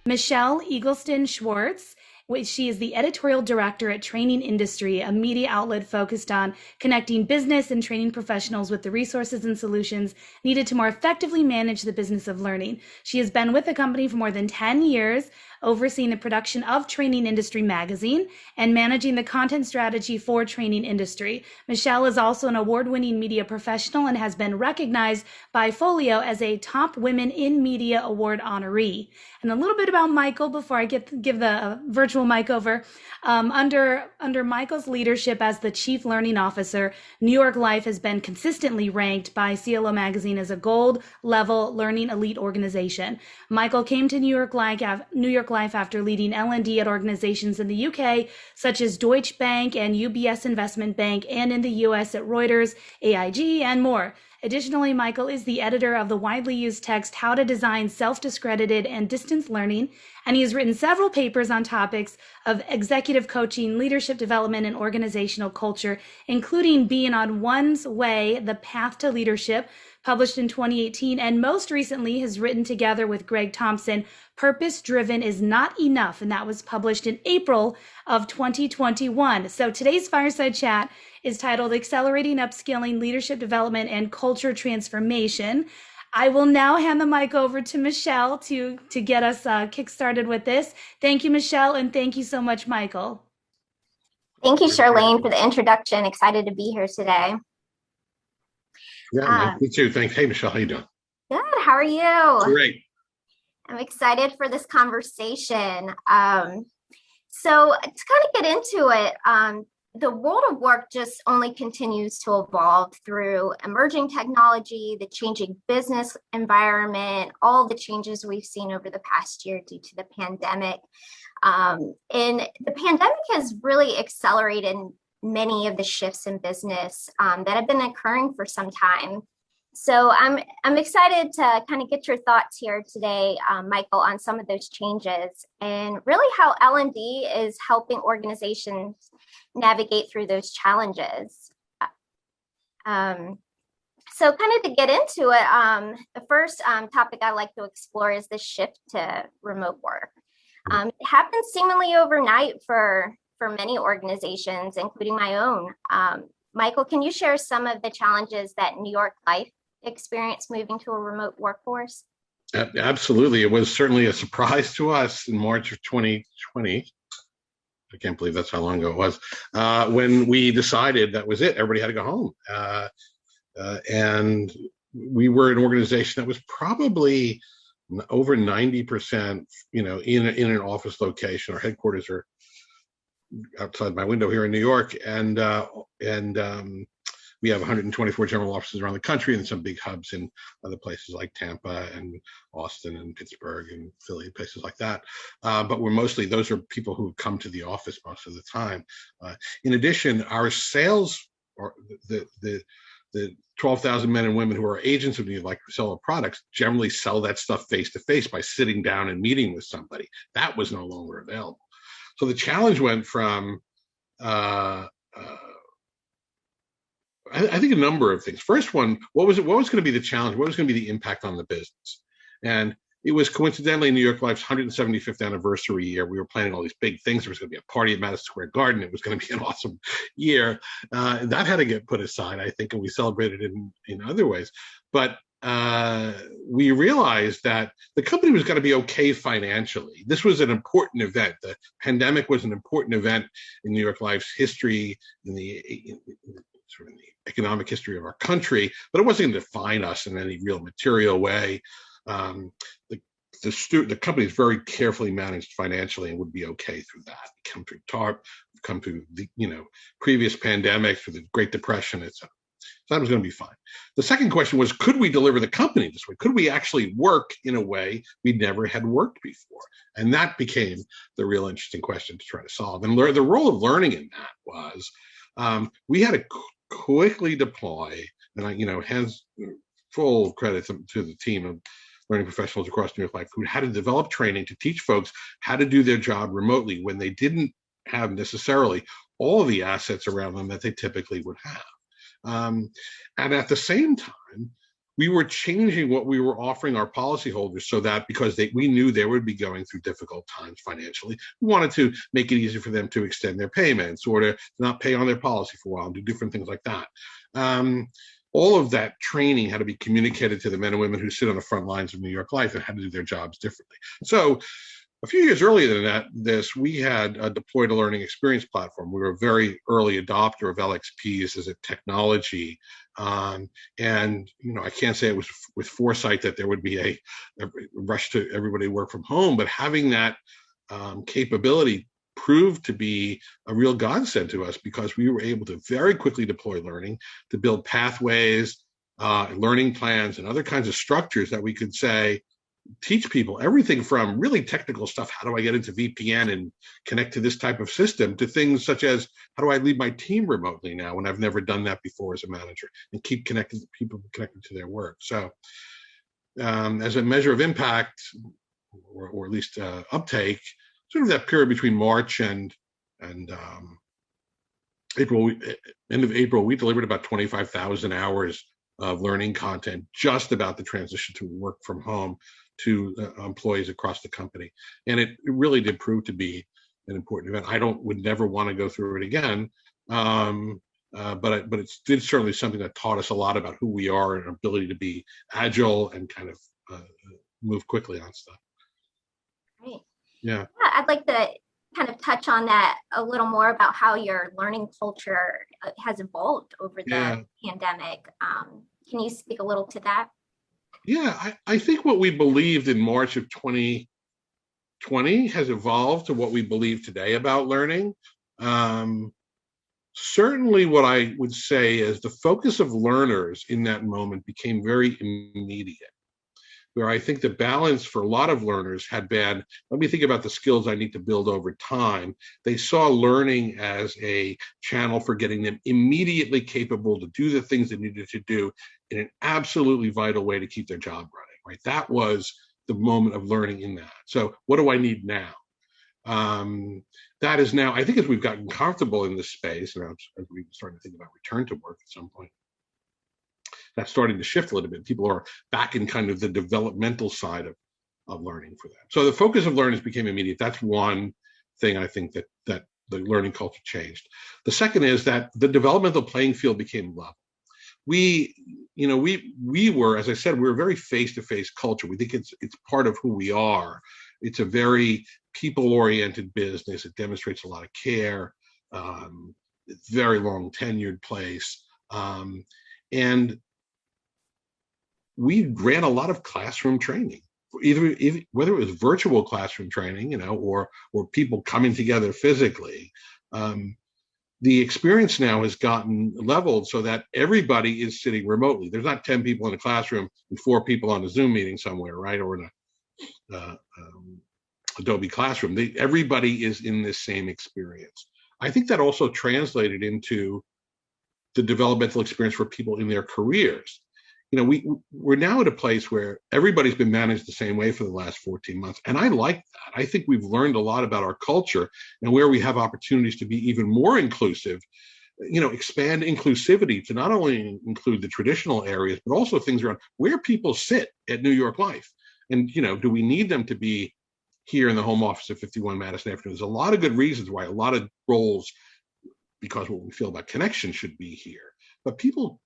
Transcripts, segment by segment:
Michelle Eggleston Schwartz. She is the editorial director at Training Industry, a media outlet focused on connecting business and training professionals with the resources and solutions needed to more effectively manage the business of learning. She has been with the company for more than 10 years, overseeing the production of Training Industry magazine and managing the content strategy for Training Industry. Michelle is also an award-winning media professional and has been recognized by Folio as a Top Women in Media Award honoree. And a little bit about Michael before I give the virtual mic over. Under Michael's leadership as the Chief Learning Officer, New York Life has been consistently ranked by CLO Magazine as a gold-level learning elite organization. Michael came to New York Life after leading L&D at organizations in the UK, such as Deutsche Bank and UBS Investment Bank, and in the US at Reuters, AIG, and more. Additionally, Michael is the editor of the widely used text, How to Design Self-Discredited and Distance Learning, and he has written several papers on topics of executive coaching, leadership development, and organizational culture, including Being on One's Way, The Path to Leadership, published in 2018, and most recently has written together with Greg Thompson, Purpose Driven is Not Enough, and that was published in April of 2021. So today's Fireside Chat is titled Accelerating Upskilling, Leadership Development, and Culture Transformation. I will now hand the mic over to Michelle to get us kick-started with this. Thank you, Michelle, and thank you so much, Michael. Thank you, Charlene, for the introduction. Excited to be here today. Yeah, me too. Thanks. Hey, Michelle, how you doing? Good. How are you? Great. I'm excited for this conversation. So to kind of get into it, the world of work just only continues to evolve through emerging technology, the changing business environment, all the changes we've seen over the past year due to the pandemic. And the pandemic has really accelerated many of the shifts in business that have been occurring for some time. So I'm excited to kind of get your thoughts here today, Michael, on some of those changes and really how L&D is helping organizations navigate through those challenges. So kind of to get into it, the first topic I'd like to explore is the shift to remote work. It happened seemingly overnight for many organizations, including my own. Michael, can you share some of the challenges that New York Life experienced moving to a remote workforce? Absolutely. It was certainly a surprise to us in March of 2020. I can't believe that's how long ago it was, when we decided that was it. Everybody had to go home. And we were an organization that was probably over 90%, in an office location. Our headquarters are outside my window here in New York, and we have 124 general offices around the country and some big hubs in other places like Tampa and Austin and Pittsburgh and Philly, places like that. But those are people who come to the office most of the time. In addition, our sales, or the 12,000 men and women who are agents of New York Life who sell our products, generally sell that stuff face to face by sitting down and meeting with somebody. That was no longer available. So the challenge went from, I think, a number of things. First one, what was going to be the challenge? What was going to be the impact on the business? And it was coincidentally New York Life's 175th anniversary year. We were planning all these big things. There was going to be a party at Madison Square Garden. It was going to be an awesome year. That had to get put aside, I think, and we celebrated it in other ways. But we realized that the company was going to be okay financially. This was an important event. The pandemic was an important event in New York Life's history, in the economic history of our country, but it wasn't going to define us in any real material way. The company is very carefully managed financially and would be okay through that. We come through TARP, we've come through the previous pandemics, through the Great Depression, etc. So that was going to be fine. The second question was, could we deliver the company this way? Could we actually work in a way we never had worked before? And that became the real interesting question to try to solve. And the role of learning in that was we had to quickly deploy, and hands full credit to the team of learning professionals across New York Life who had to develop training to teach folks how to do their job remotely when they didn't have necessarily all of the assets around them that they typically would have. And at the same time, we were changing what we were offering our policyholders so that because we knew they would be going through difficult times financially, we wanted to make it easier for them to extend their payments or to not pay on their policy for a while and do different things like that. All of that training had to be communicated to the men and women who sit on the front lines of New York life and had to do their jobs differently. So a few years earlier than that, we had deployed a learning experience platform. We were a very early adopter of LXPs as a technology. And, I can't say it was with foresight that there would be a rush to everybody work from home, but having that capability proved to be a real godsend to us because we were able to very quickly deploy learning, to build pathways, learning plans, and other kinds of structures that we could say, teach people everything from really technical stuff. How do I get into VPN and connect to this type of system, to things such as how do I lead my team remotely now when I've never done that before as a manager, and keep connected to people connected to their work. So as a measure of impact, or at least uptake, sort of that period between March and April, end of April, we delivered about 25,000 hours of learning content just about the transition to work from home to employees across the company. And it really did prove to be an important event. I would never want to go through it again, but it's certainly something that taught us a lot about who we are and our ability to be agile and kind of move quickly on stuff. Right. Yeah, I'd like to kind of touch on that a little more about how your learning culture has evolved over the pandemic. Can you speak a little to that? Yeah, I think what we believed in March of 2020 has evolved to what we believe today about learning. Certainly what I would say is the focus of learners in that moment became very immediate, where I think the balance for a lot of learners had been, let me think about the skills I need to build over time. They saw learning as a channel for getting them immediately capable to do the things they needed to do in an absolutely vital way to keep their job running, right? That was the moment of learning in that. So what do I need now? That is now, I think as we've gotten comfortable in this space, and as we've started to think about return to work at some point, that's starting to shift a little bit. People are back in kind of the developmental side of learning for them. So the focus of learners became immediate. That's one thing I think that the learning culture changed. The second is that the developmental playing field became level. We were, as I said, we're a very face-to-face culture. We think it's part of who we are. It's a very people-oriented business. It demonstrates a lot of care. It's a very long tenured place. And we ran a lot of classroom training, whether it was virtual classroom training, or people coming together physically. The experience now has gotten leveled so that everybody is sitting remotely. There's not 10 people in a classroom and 4 people on a Zoom meeting somewhere, right? Or in a Adobe Classroom. Everybody is in this same experience. I think that also translated into the developmental experience for people in their careers. We're now at a place where everybody's been managed the same way for the last 14 months. And I like that. I think we've learned a lot about our culture and where we have opportunities to be even more inclusive, expand inclusivity to not only include the traditional areas, but also things around where people sit at New York Life. And, do we need them to be here in the home office of 51 Madison Avenue? There's a lot of good reasons why a lot of roles, because what we feel about connection, should be here. But people,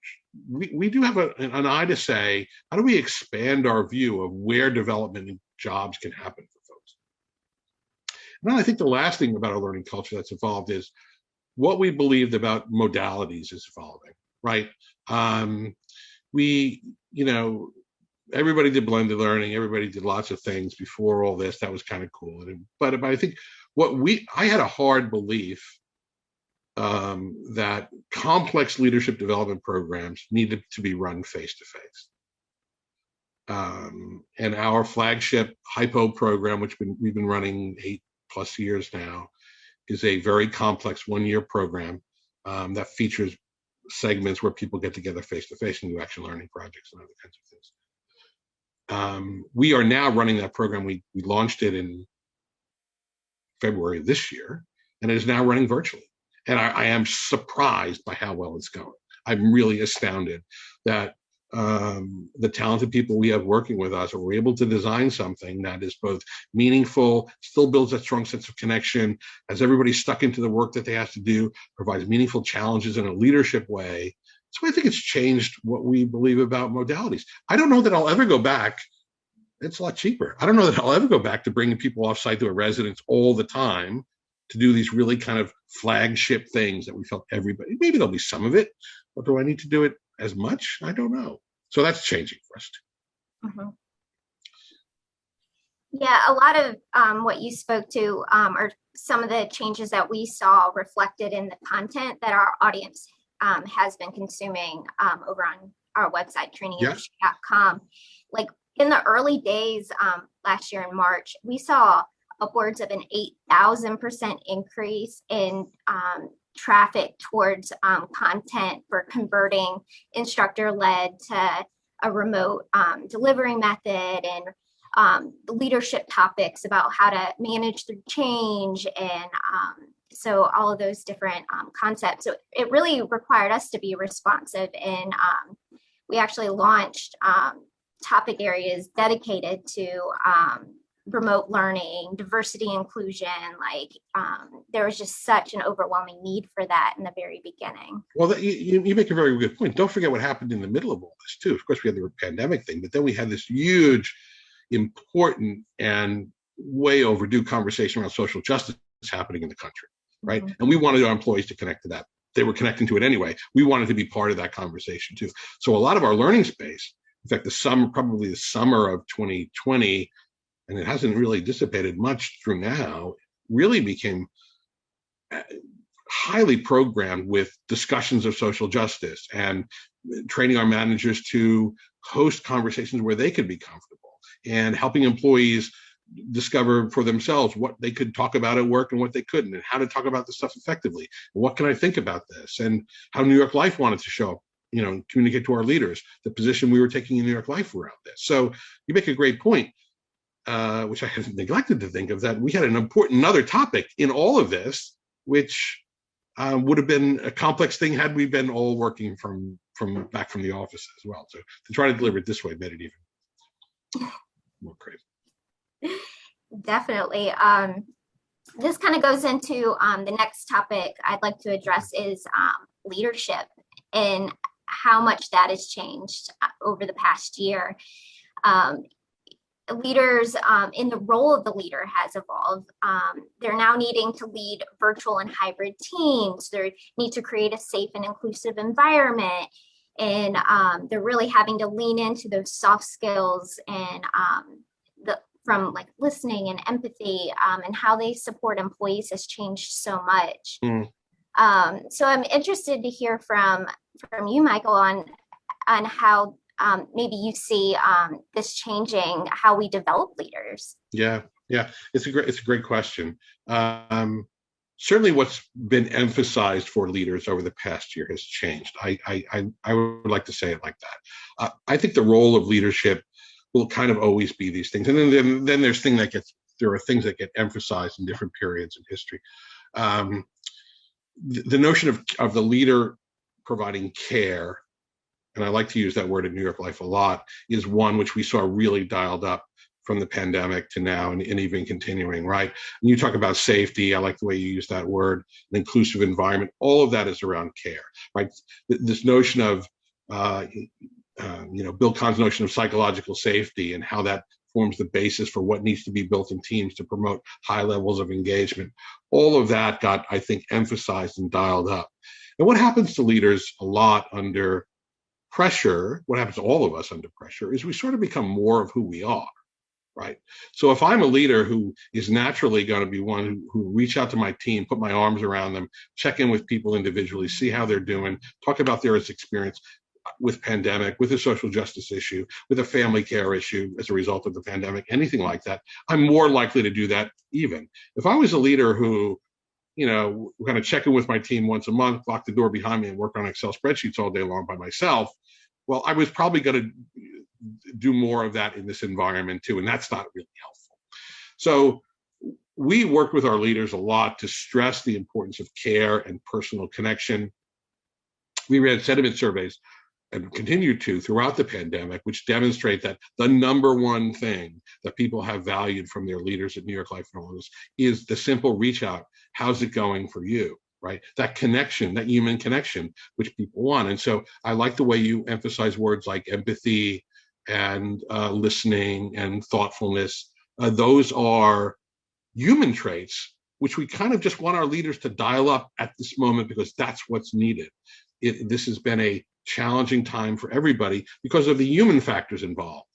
we do have an eye to say, how do we expand our view of where development and jobs can happen for folks? And then I think the last thing about our learning culture that's evolved is what we believed about modalities is evolving, right? Everybody did blended learning. Everybody did lots of things before all this. That was kind of cool. But I think I had a hard belief that complex leadership development programs needed to be run face-to-face. And our flagship HYPO program, which we've been running 8+ years now, is a very complex 1-year program that features segments where people get together face-to-face and do action learning projects and other kinds of things. We are now running that program. We launched it in February of this year, and it is now running virtually. And I am surprised by how well it's going. I'm really astounded that the talented people we have working with us, we're able to design something that is both meaningful, still builds that strong sense of connection, has everybody stuck into the work that they have to do, provides meaningful challenges in a leadership way. So I think it's changed what we believe about modalities. I don't know that I'll ever go back. It's a lot cheaper. I don't know that I'll ever go back to bringing people offsite to a residence all the time to do these really kind of flagship things that we felt everybody, maybe there'll be some of it, but do I need to do it as much? I don't know. So that's changing for us too. Mm-hmm. Yeah, a lot of what you spoke to are some of the changes that we saw reflected in the content that our audience has been consuming over on our website, trainingindustry.com. Like in the early days last year in March, we saw upwards of an 8,000% increase in traffic towards content for converting instructor-led to a remote delivery method, and leadership topics about how to manage through change, and so all of those different concepts. So it really required us to be responsive, and we actually launched topic areas dedicated to remote learning, diversity, inclusion. Like there was just such an overwhelming need for that in the very beginning. Well, you make a very good point. Don't forget what happened in the middle of all this too. Of course, we had the pandemic thing, but then we had this huge, important, and way overdue conversation around social justice happening in the country, right? Mm-hmm. And we wanted our employees to connect to that. They were connecting to it anyway. We wanted to be part of that conversation too. So a lot of our learning space, in fact, probably the summer of 2020, and it hasn't really dissipated much through now, really became highly programmed with discussions of social justice and training our managers to host conversations where they could be comfortable, and helping employees discover for themselves what they could talk about at work and what they couldn't, and how to talk about this stuff effectively. And what can I think about this? And how New York Life wanted to show up, communicate to our leaders the position we were taking in New York Life around this. So you make a great point, which I had neglected to think of, that we had an important other topic in all of this, which would have been a complex thing had we been all working from back from the office as well. So to try to deliver it this way made it even more crazy. Definitely. This kind of goes into the next topic I'd like to address is leadership and how much that has changed over the past year. Leaders in the role of the leader has evolved. They're now needing to lead virtual and hybrid teams. They need to create a safe and inclusive environment. And they're really having to lean into those soft skills and from like listening and empathy, and how they support employees has changed so much. So I'm interested to hear from you, Michael, on how maybe you see this changing how we develop leaders. Yeah, it's a great question. Certainly, what's been emphasized for leaders over the past year has changed. I would like to say it like that. I think the role of leadership will kind of always be these things, and then there are things that get emphasized in different periods in history. The notion of the leader providing care, and I like to use that word in New York Life a lot, is one which we saw really dialed up from the pandemic to now, and even continuing, right? And you talk about safety, I like the way you use that word, an inclusive environment, all of that is around care, right? This notion of, Bill Kahn's notion of psychological safety and how that forms the basis for what needs to be built in teams to promote high levels of engagement. All of that got, I think, emphasized and dialed up. And what happens to leaders a lot under pressure, what happens to all of us under pressure, is we sort of become more of who we are, right? So if I'm a leader who is naturally going to be one who reach out to my team, put my arms around them, check in with people individually, see how they're doing, talk about their experience with pandemic, with a social justice issue, with a family care issue as a result of the pandemic, anything like that, I'm more likely to do that even. If I was a leader who, kind of check in with my team once a month, lock the door behind me and work on Excel spreadsheets all day long by myself, well, I was probably going to do more of that in this environment too, and that's not really helpful. So we work with our leaders a lot to stress the importance of care and personal connection. We ran sentiment surveys and continue to throughout the pandemic, which demonstrate that the number one thing that people have valued from their leaders at New York Life and Wellness is the simple reach out. How's it going for you? Right? That connection, that human connection, which people want. And so I like the way you emphasize words like empathy and listening and thoughtfulness. Those are human traits, which we kind of just want our leaders to dial up at this moment because that's what's needed. This has been a challenging time for everybody because of the human factors involved.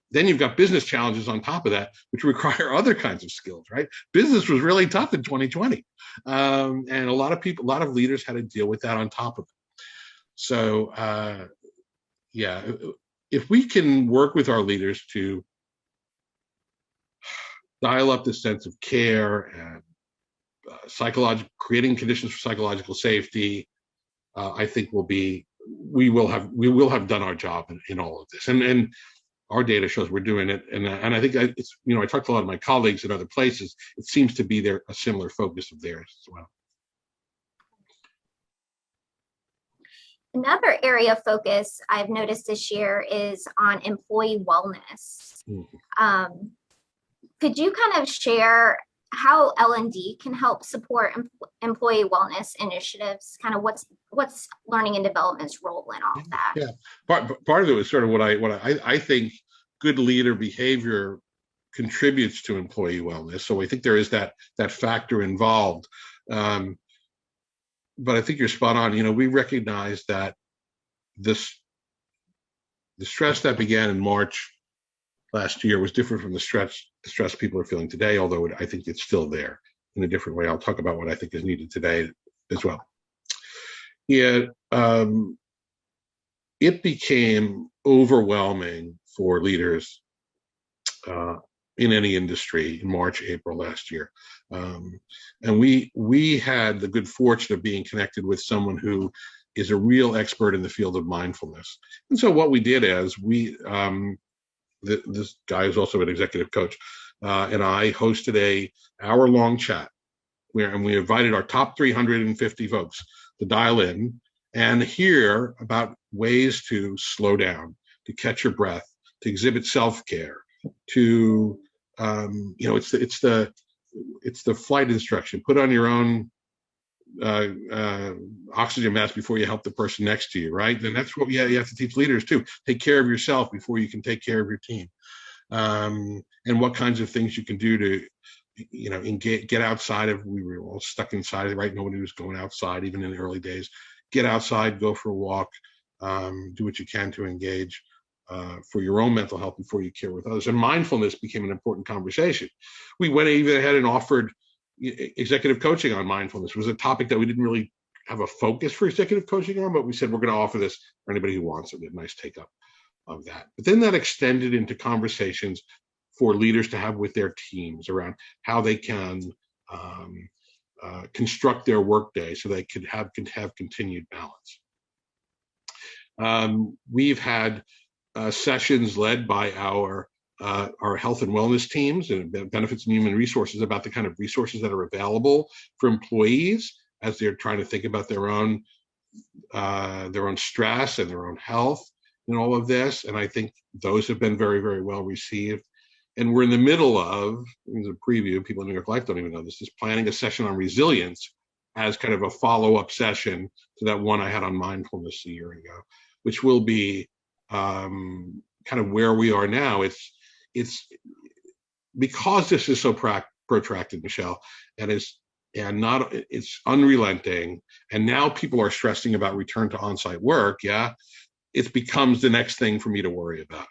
Then you've got business challenges on top of that, which require other kinds of skills, right? Business was really tough in 2020. And a lot of leaders had to deal with that on top of it. So, yeah, if we can work with our leaders to dial up the sense of care and creating conditions for psychological safety, I think we will have done our job in all of this. And our data shows we're doing it. And I think it's, I talked to a lot of my colleagues in other places. It seems to be a similar focus of theirs as well. Another area of focus I've noticed this year is on employee wellness. Mm-hmm. Could you kind of share how L&D can help support employee wellness initiatives? Kind of what's learning and development's role in all of that? Yeah, part of it was sort of what I think good leader behavior contributes to employee wellness. So I think there is that factor involved. But I think you're spot on. We recognize that the stress that began in March last year was different from the stress people are feeling today, although I think it's still there in a different way. I'll talk about what I think is needed today as well. Yeah, it became overwhelming for leaders in any industry in March, April last year. And we had the good fortune of being connected with someone who is a real expert in the field of mindfulness. And so what we did is this guy is also an executive coach, and I hosted a hour-long chat and we invited our top 350 folks to dial in and hear about ways to slow down, to catch your breath, to exhibit self-care, to it's the flight instruction. Put on your own oxygen mask before you help the person next to you, right? Then that's what you have to teach leaders too. Take care of yourself before you can take care of your team. And what kinds of things you can do to, get outside of, we were all stuck inside, right? Nobody was going outside, even in the early days. Get outside, go for a walk, do what you can to engage for your own mental health before you care with others. And mindfulness became an important conversation. We went even ahead and offered executive coaching on mindfulness. It was a topic that we didn't really have a focus for executive coaching on, but we said we're going to offer this for anybody who wants it. We had a nice take up of that. But then that extended into conversations for leaders to have with their teams around how they can construct their workday so they could have continued balance. We've had sessions led by our health and wellness teams and benefits and human resources about the kind of resources that are available for employees as they're trying to think about their own stress and their own health and all of this. And I think those have been very, very well received. And we're in the middle of, as a preview, people in New York Life don't even know this, is planning a session on resilience as kind of a follow-up session to that one I had on mindfulness a year ago, which will be kind of where we are now. It's because this is so protracted, Michelle, and it's unrelenting, and now people are stressing about return to on-site work. Yeah, it becomes the next thing for me to worry about.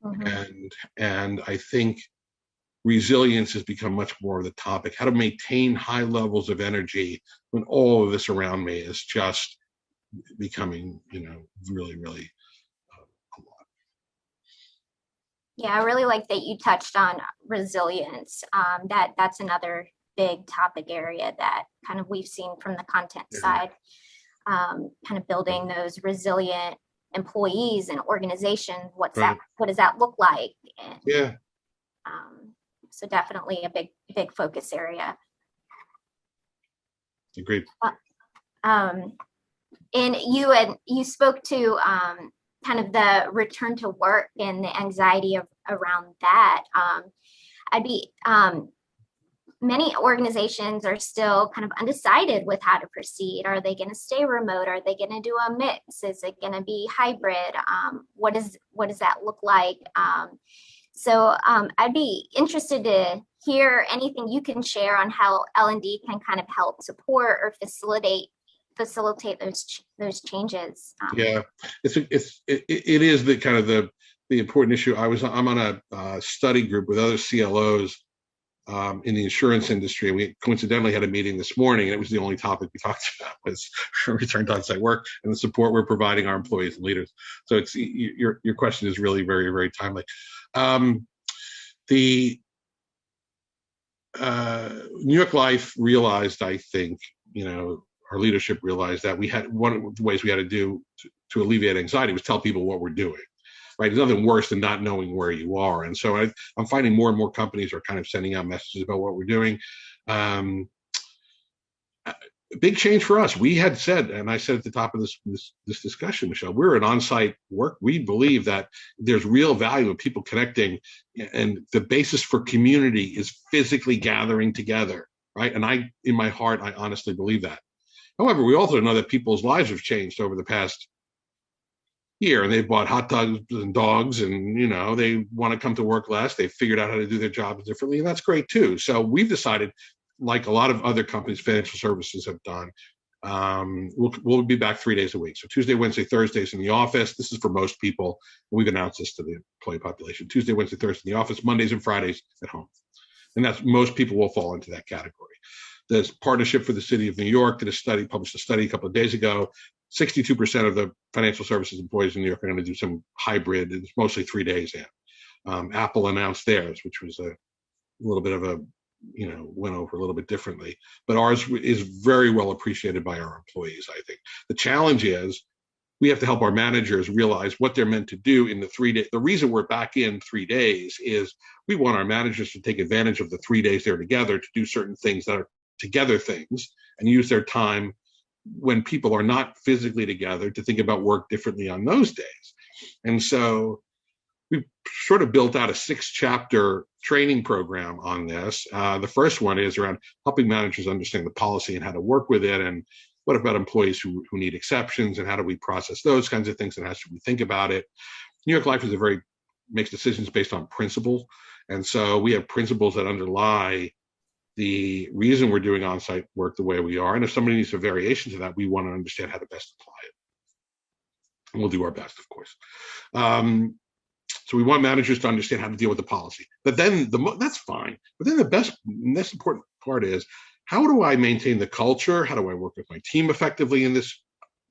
Mm-hmm. And I think resilience has become much more of the topic. How to maintain high levels of energy when all of this around me is just becoming, really, really a lot. Yeah, I really like that you touched on resilience. That's another big topic area that kind of we've seen from the content side, kind of building those resilient employees and organizations. What does that look like? And, so definitely a big focus area. Agreed. And you spoke to kind of the return to work and the anxiety around that. I'd be many organizations are still kind of undecided with how to proceed. Are they going to stay remote? Are they going to do a mix? Is it going to be hybrid? What does that look like? So I'd be interested to hear anything you can share on how L&D can kind of help support or facilitate those changes. Yeah, it is the kind of the important issue. I'm on a study group with other CLOs in the insurance industry, and we coincidentally had a meeting this morning, and it was the only topic we talked about was return to on-site work and the support we're providing our employees and leaders. So it's your question is really very, very timely. The New York Life realized, I think, our leadership realized that one of the ways we had to do to alleviate anxiety was tell people what we're doing. Right, there's nothing worse than not knowing where you are, and so I'm finding more and more companies are kind of sending out messages about what we're doing. Big change for us. We had said, and I said at the top of this discussion, Michelle, we're an on-site work. We believe that there's real value in people connecting, and the basis for community is physically gathering together. Right, and in my heart, I honestly believe that. However, we also know that people's lives have changed over the past year, and they've bought hot dogs and dogs, and they want to come to work less. They've figured out how to do their jobs differently, and that's great too. So we've decided, like a lot of other companies, financial services have done, we'll be back 3 days a week. So Tuesday, Wednesday, Thursdays in the office. This is for most people. We've announced this to the employee population. Tuesday, Wednesday, Thursday in the office. Mondays and Fridays at home, and that's most people will fall into that category. There's partnership for the city of New York published a study a couple of days ago. 62% of the financial services employees in New York are going to do some hybrid. It's mostly 3 days in. Apple announced theirs, which was a little bit of a, went over a little bit differently. But ours is very well appreciated by our employees, I think. The challenge is we have to help our managers realize what they're meant to do in the 3 days. The reason we're back in 3 days is we want our managers to take advantage of the 3 days they're together to do certain things that are together things and use their time when people are not physically together to think about work differently on those days. And so we've sort of built out a 6-chapter training program on this. The first one is around helping managers understand the policy and how to work with it, and what about employees who need exceptions, and how do we process those kinds of things, and how should we think about it. New York Life makes decisions based on principle, and so we have principles that underlie the reason we're doing on-site work the way we are. And if somebody needs a variation to that, we want to understand how to best apply it. And we'll do our best, of course. So we want managers to understand how to deal with the policy. But then that's fine. But then the most important part is, how do I maintain the culture? How do I work with my team effectively in this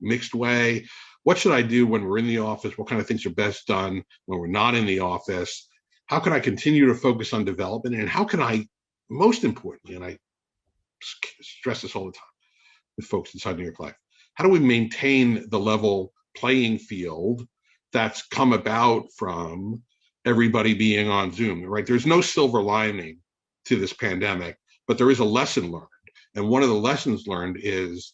mixed way? What should I do when we're in the office? What kind of things are best done when we're not in the office? How can I continue to focus on development? And how can I, most importantly, and I stress this all the time with folks inside New York Life, how do we maintain the level playing field that's come about from everybody being on Zoom, right? There's no silver lining to this pandemic, but there is a lesson learned. And one of the lessons learned is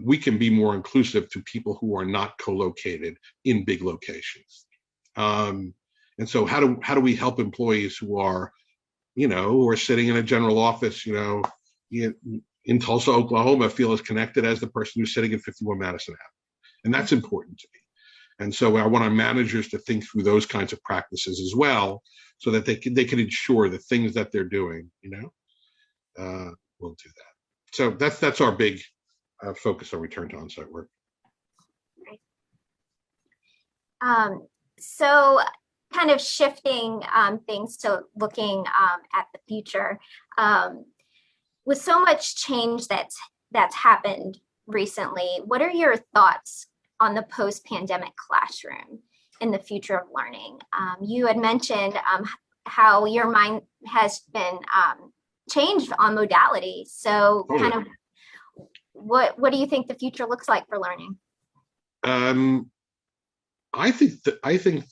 we can be more inclusive to people who are not co-located in big locations. And so how do we help employees who are sitting in a general office, in Tulsa, Oklahoma, feel as connected as the person who's sitting in 51 Madison Avenue? And that's important to me. And so I want our managers to think through those kinds of practices as well, so that they can ensure the things that they're doing, will do that. So that's our big focus on return to on-site work. So kind of shifting things to looking at the future, with so much change that's happened recently, what are your thoughts on the post-pandemic classroom and the future of learning? You had mentioned how your mind has been changed on modality. So kind of what do you think the future looks like for learning? I think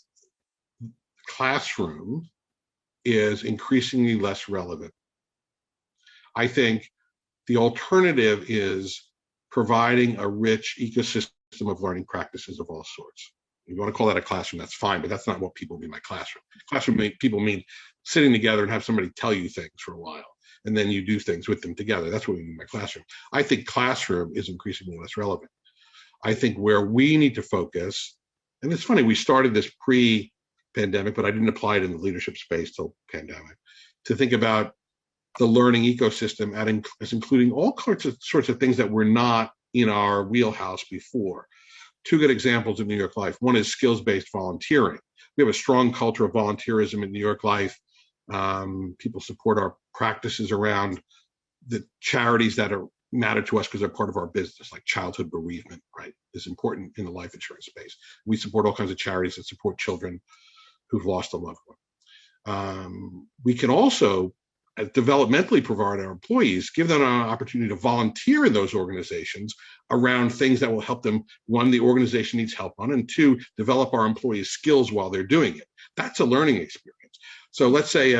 classroom is increasingly less relevant. I think the alternative is providing a rich ecosystem of learning practices of all sorts. If you want to call that a classroom, that's fine, but that's not what people mean by classroom. People mean sitting together and have somebody tell you things for a while, and then you do things with them together. That's what we mean by classroom. I think classroom is increasingly less relevant. I think where we need to focus, and it's funny, we started this pre-pandemic, but I didn't apply it in the leadership space till pandemic, to think about the learning ecosystem as including all sorts of things that were not in our wheelhouse before. Two good examples of New York Life. One is skills-based volunteering. We have a strong culture of volunteerism in New York Life. People support our practices around the charities that matter to us because they're part of our business, like childhood bereavement, right, is important in the life insurance space. We support all kinds of charities that support children who've lost a loved one. We can also developmentally provide our employees, give them an opportunity to volunteer in those organizations around things that will help them, one, the organization needs help on, and two, develop our employees' skills while they're doing it. That's a learning experience. So let's say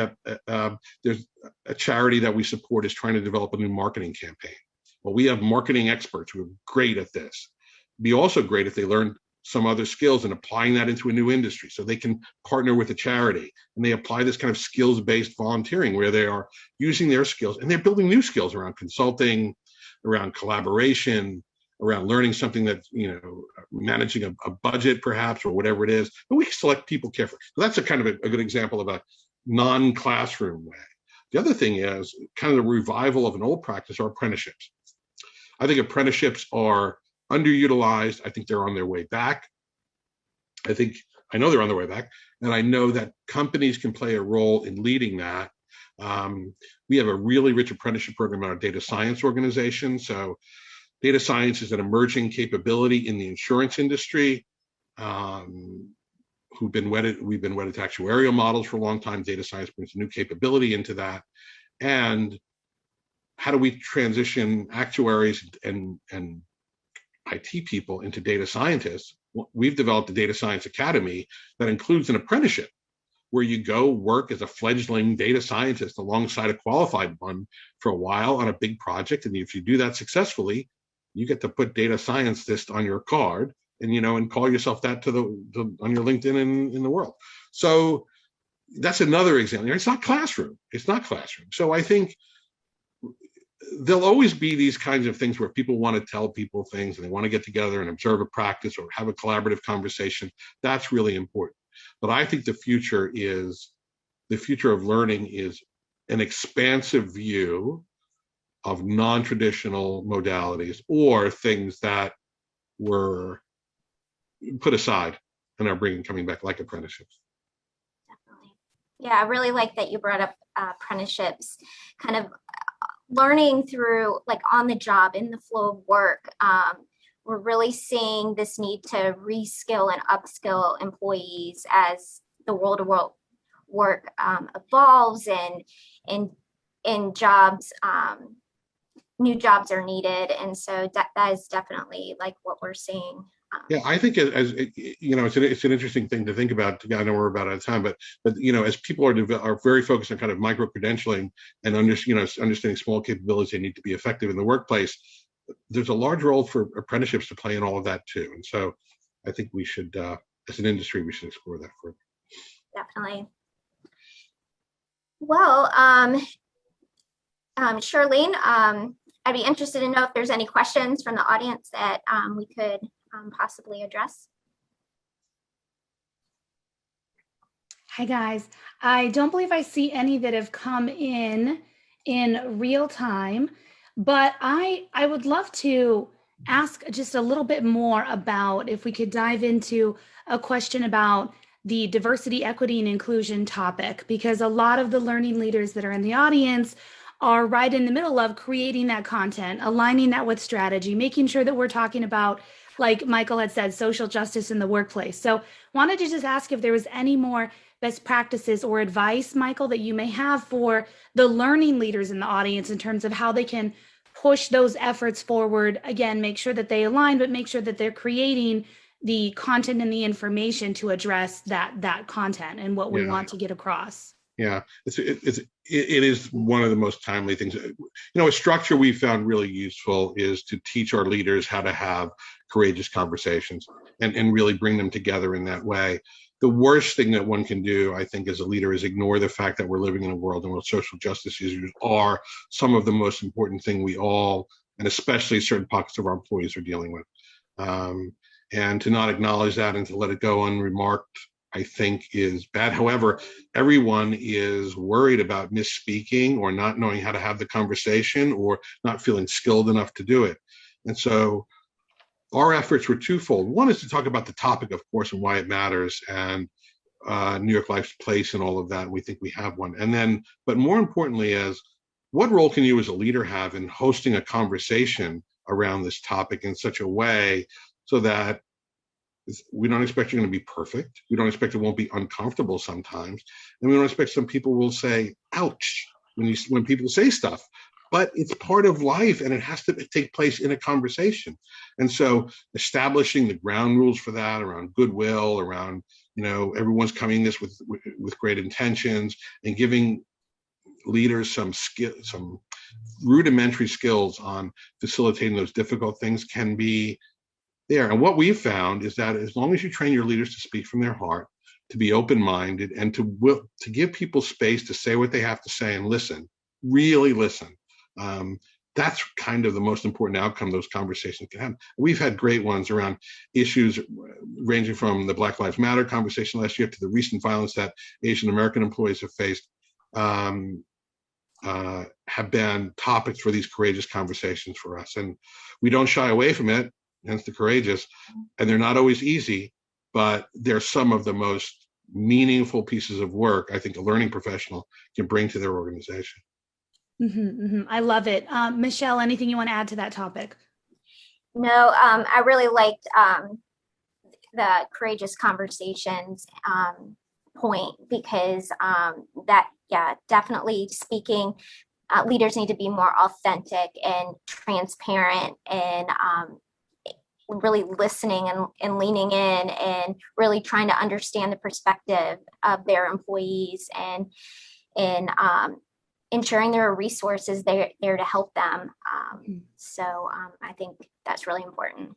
there's a charity that we support is trying to develop a new marketing campaign. Well, we have marketing experts who are great at this. It'd be also great if they learned some other skills and applying that into a new industry, so they can partner with a charity and they apply this kind of skills-based volunteering where they are using their skills and they're building new skills around consulting, around collaboration, around learning something that, managing a budget perhaps, or whatever it is. But we select people carefully. So that's a kind of a good example of a non-classroom way. The other thing is kind of the revival of an old practice are apprenticeships. I think apprenticeships are underutilized. I think they're on their way back. I know they're on their way back, and I know that companies can play a role in leading that. We have a really rich apprenticeship program in our data science organization. So data science is an emerging capability in the insurance industry. We've been wedded to actuarial models for a long time. Data science brings a new capability into that. And how do we transition actuaries and IT people into data scientists? We've developed a data science academy that includes an apprenticeship where you go work as a fledgling data scientist alongside a qualified one for a while on a big project. And if you do that successfully, you get to put data scientist on your card and call yourself that on your LinkedIn in the world. So that's another example. It's not classroom. So I think there'll always be these kinds of things where people want to tell people things and they want to get together and observe a practice or have a collaborative conversation. That's really important. But I think the future of learning is an expansive view of non-traditional modalities or things that were put aside and are coming back, like apprenticeships. Definitely. Yeah, I really like that you brought up apprenticeships, kind of learning through, like, on the job, in the flow of work. We're really seeing this need to reskill and upskill employees as the world of work evolves and jobs, new jobs are needed. And so that is definitely like what we're seeing. Yeah, I think it's an interesting thing to think about. I know we're about out of time, but as people are very focused on kind of micro credentialing and understanding small capabilities they need to be effective in the workplace, there's a large role for apprenticeships to play in all of that too. And so I think we should, as an industry, we should explore that further. Definitely. Well, Charlene, I'd be interested to know if there's any questions from the audience that we could possibly address. Hi guys, I don't believe I see any that have come in real time, but I would love to ask just a little bit more about, if we could dive into a question about the diversity, equity, and inclusion topic, because a lot of the learning leaders that are in the audience are right in the middle of creating that content, aligning that with strategy, making sure that we're talking about, like Michael had said, social justice in the workplace. So wanted to just ask if there was any more best practices or advice, Michael, that you may have for the learning leaders in the audience in terms of how they can push those efforts forward. Again, make sure that they align, but make sure that they're creating the content and the information to address that content and what we want to get across. Yeah, it is one of the most timely things. A structure we found really useful is to teach our leaders how to have courageous conversations and really bring them together in that way. The worst thing that one can do, I think, as a leader is ignore the fact that we're living in a world in which social justice issues are some of the most important thing we all, and especially certain pockets of our employees, are dealing with. And to not acknowledge that and to let it go unremarked, I think, is bad. However, everyone is worried about misspeaking or not knowing how to have the conversation or not feeling skilled enough to do it. And so our efforts were twofold. One is to talk about the topic, of course, and why it matters, and New York Life's place and all of that. We think we have one. And then, but more importantly, is what role can you as a leader have in hosting a conversation around this topic in such a way so that we don't expect you're going to be perfect. We don't expect it won't be uncomfortable sometimes. And we don't expect some people will say, ouch, when people say stuff. But it's part of life and it has to take place in a conversation. And so establishing the ground rules for that around goodwill, around, everyone's coming this with great intentions, and giving leaders some rudimentary skills on facilitating those difficult things can be there. And what we've found is that as long as you train your leaders to speak from their heart, to be open-minded, and to give people space to say what they have to say and listen, really listen, that's kind of the most important outcome those conversations can have. We've had great ones around issues ranging from the Black Lives Matter conversation last year to the recent violence that Asian American employees have faced, have been topics for these courageous conversations for us. And we don't shy away from it, hence the courageous. And they're not always easy, but they're some of the most meaningful pieces of work I think a learning professional can bring to their organization. I love it. Michelle, anything you want to add to that topic? No, I really liked the courageous conversations point, because definitely speaking, leaders need to be more authentic and transparent, and really listening and leaning in and really trying to understand the perspective of their employees, and ensuring there are resources there to help them. So I think that's really important.